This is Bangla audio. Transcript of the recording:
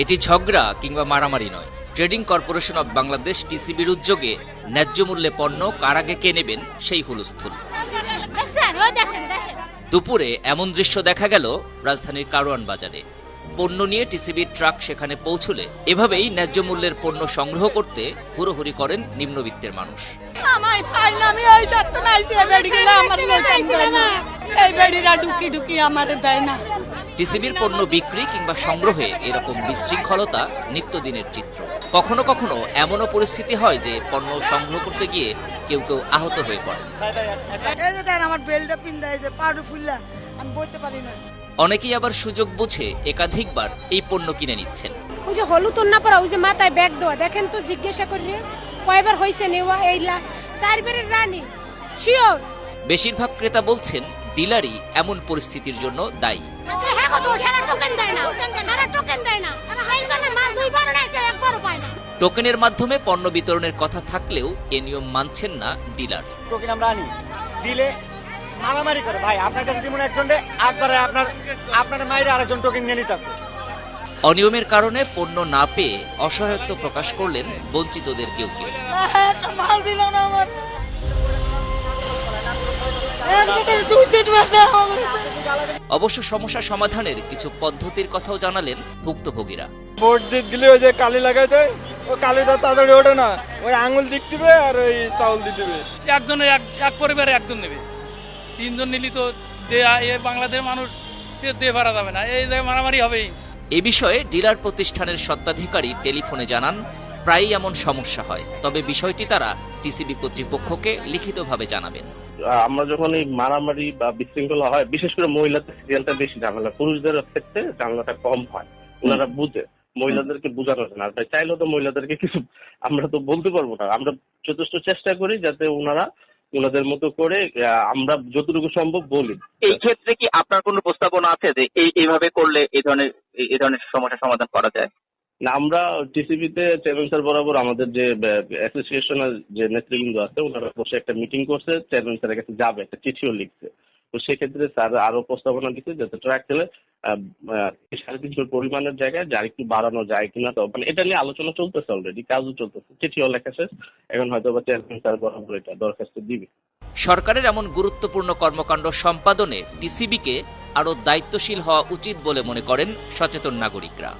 এটি ঝগড়া কিংবা মারামারি নয়, ট্রেডিং কর্পোরেশন অব বাংলাদেশ টিসিবির উদ্যোগে ন্যায্য মূল্যে পণ্য কার আগে কে নেবেন সেই হুলস্থুল। দুপুরে এমন দৃশ্য দেখা গেল রাজধানীর কারওয়ান বাজারে। পণ্য নিয়ে টিসিবির ট্রাক সেখানে পৌঁছলে এভাবেই ন্যায্য মূল্যের পণ্য সংগ্রহ করতে হুড়োহুড়ি করেন নিম্নবিত্তের মানুষ। টিসিবির পণ্য বিক্রি কিংবা সংগ্রহে এরকম বিশৃঙ্খলতা নিত্যদিনের চিত্র। কখনো কখনো এমনও পরিস্থিতি হয় যে পণ্য সংগ্রহ করতে গিয়ে কেউ কেউ আহত হয়ে পড়েন। অনেকেই আবার সুযোগ বুঝে একাধিকবার এই পণ্য কিনে নিচ্ছেন। ওই যে হলুদ না পরা, ওই যে মাথায় ব্যাগ দেওয়া, দেখেন তো জিজ্ঞাসা করি কয়বার হয়েছে নেওয়া, এই 4বারের রানী শিওর। বেশিরভাগ ক্রেতা বলছেন ডিলারই এমন পরিস্থিতির জন্য দায়ী। টোকেনের মাধ্যমে পণ্য বিতরণের কথা থাকলেও এ নিয়ম মানছেন না ডিলার। টোকেন আমরা আনি, দিলে মারামারি করে। ভাই আপনার কাছে দিমুন একজনকে, একবারে আপনার মাইরে আরেকজন টোকেন নিয়ে নিতেছে। অনিয়মের কারণে পণ্য না পেয়ে অসহায়ত্ব প্রকাশ করলেন বঞ্চিতদের কেউ কেউ। অবশ্য সমস্যা সমাধানের কিছু পদ্ধতির কথাও জানালেন ভুক্তভোগীরা। ভোট দিলে ওই যে কালি লাগাই দেয়, ও কালিটা তাড়াতাড়ি ওঠে না, ওই আঙুল দিক দিবে আর ওই চাউল দিয়ে দিবে। একজনের এক পরিবারে একজন নেবে, 3জন নিলি তো বাংলাদেশের মানুষ সে দিয়ে পারা যাবে না, এই জায়গায় মারামারি হবেই। এ বিষয়ে ডিলার প্রতিষ্ঠানের স্বত্বাধিকারী টেলিফোনে জানান প্রায়ই এমন সমস্যা হয়, তবে বিষয়টি তারা টিসিবি কর্তৃপক্ষকে লিখিতভাবে জানাবেন। আমরা যখন এই মারামারি বা বিশৃঙ্খলা হয়, বিশেষ করে মহিলাদের সিরিয়ালটা বেশি ঝামেলা, পুরুষদের ক্ষেত্রে ঝামেলাটা কম হয়। ওনারা বুঝে, মহিলাদেরকে বোঝানো যায় না। আর চাইলেও তো মহিলাদেরকে কিছু আমরা তো বলতে পারবো না। আমরা যথেষ্ট চেষ্টা করি যাতে ওনাদের মতো করে আমরা যতটুকু সম্ভব বলি। এই ক্ষেত্রে কি আপনার কোনো প্রস্তাবনা আছে যে এইভাবে করলে এই ধরনের সমস্যার সমাধান করা যায়? না, আমরা টিসিবিতে চেয়ারম্যান স্যার বরাবর আমাদের যে অ্যাসোসিয়েশনের যে নেতৃবৃন্দ আছে ওনারা বসে একটা মিটিং করছে, চেয়ারম্যান স্যারের কাছে যাবে, একটা চিঠিও লিখছে। তো সেক্ষেত্রে স্যার আরো প্রস্তাবনা দিচ্ছে যাতে ট্রাক তেলে 350 পরিমাণের জায়গায় যা একটু বাড়ানো যায় কিনা। তো মানে এটা নিয়ে আলোচনা চলতেছে, অলরেডি কাজও চলতেছে, চিঠিও লেখা শেষ। এখন হয়তো বা চেয়ারম্যান স্যার বরাবর এটা দরখাস্ত দিবে। সরকারের এমন গুরুত্বপূর্ণ কর্মকাণ্ড সম্পাদনে টিসিবিকে আরো দায়িত্বশীল হওয়া উচিত বলে মনে করেন সচেতন নাগরিকরা।